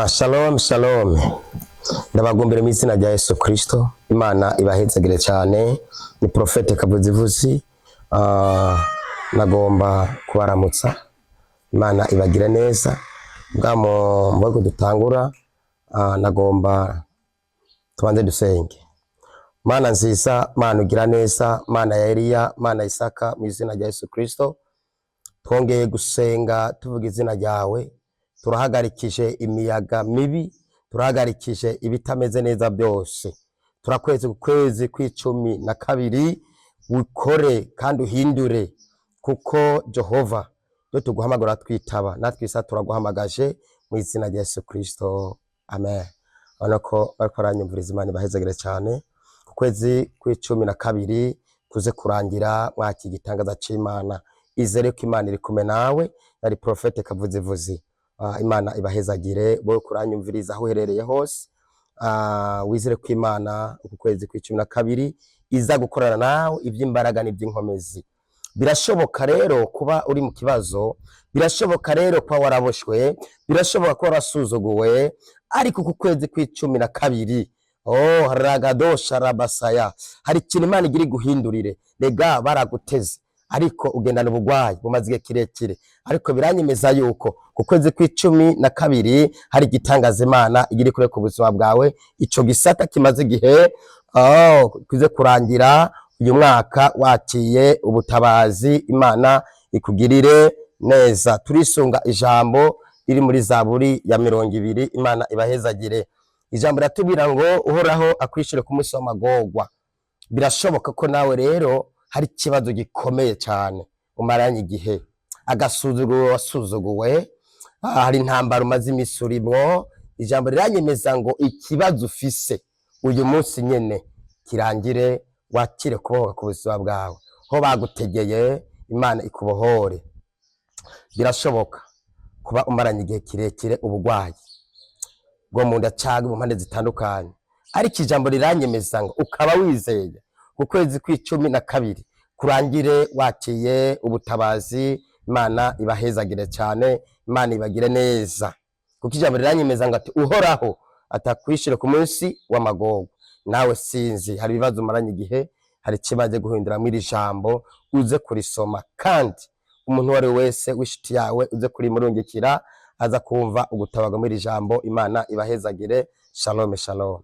Shalom shalom, ndabagumbira mu izina rya Yesu Kristo. Imana ibahezagire cyane. Ni Prophet Kavuzivuzi. Nagomba kubaramutsa. Imana ibagire neza. Mbwo dutangura, nagomba tubanze dusenge. Mana nziza, Mana ugira neza, Mana ya Eliya, Mana Isaka, mu izina rya Yesu Kristo twongeye gusenga tuvuga izina ryawe. Turahagarikije imiyaga mibi, turahagarikije ibitameze neza byose. Turakweze ku kwezi kw'icumi na kabiri, ukore kandi uhindure, kuko Jehova yo tuguhamagara twitaba, natwe isa turaguhamagaje mu izina rya Yesu Kristo, amen. Onako baranyumviriza, Imana ibahezagire cyane. Ku kwezi kw'icumi na kabiri kuze kurangira mwaki gitangaza c'Imana. Izere ko Imana iri kumwe nawe. Yari Prophet Kavuzivuzi. Imana ibahezagire bo kuranyumviriza aho uherereye hose. Wizere ko Imana ku kwezi kw'icumi na kabiri iza gukorana nawe iby'imbaraga n'iby'inkomezi. Birashoboka rero kuba uri mu kibazo, birashoboka rero kuba waraboshwe, birashoboka ko warasuzuguwe, ariko ku kwezi kw'icumi na kabiri ragadosha rabasaya hari ikintu Imana igira guhindurire. Rega baraguteze ariko ugendana ubugwayi bumaze igihe kirekire, ariko biranyemeza yuko ku kwezi kw'icumi na kabiri hari igitangaza Imana igira kure ku buzima bwawe. Ico gisata kimaze igihe kize kurangira uyu mwaka waciye ubutabazi. Imana ikugirire neza. Turisunga ijambo riri muri Zaburi ya 20. Imana ibahezagire. Ijambo ratubwira ngo uhoraho akwishire ku munsi w'amagorwa. Birashoboka ko nawe rero hari ikibazo gikomeye cyane umaranye igihe, agasuzuguro wasuzuguwe, hari intambara umaze imisi urimwo. Ijambo riranyemeza ngo ikibazo ufise uyu munsi nyene kirangire, wakire kubohoka ku buzima bwawe. Ho bagutegeye Imana ikubohore. Birashoboka kuba umaranye igihe kirekire ubugwayi bwo mu nda cyangwa mu mpande zitandukanye, ariko ijambo riranyemeza ngo ukaba wizeye ku kwezi kw'icumi na kabiri kurangire waciye ubutabazi. Imana ibahezagire cyane, Imana ibagire neza, kuko ijambo riranyemeza ngo ati uhoraho atakwishire ku munsi w'amagorwa. Nawe sinzi hari ibibazo umaranye igihe, hari ikibazo guhindura muri iri jambo, uze kurisoma, kandi umuntu wari wese w'ishiti yawe uze kurimurungikira aza kumva ugutabaga muri iri jambo. Imana ibahezagire. Shalom shalom.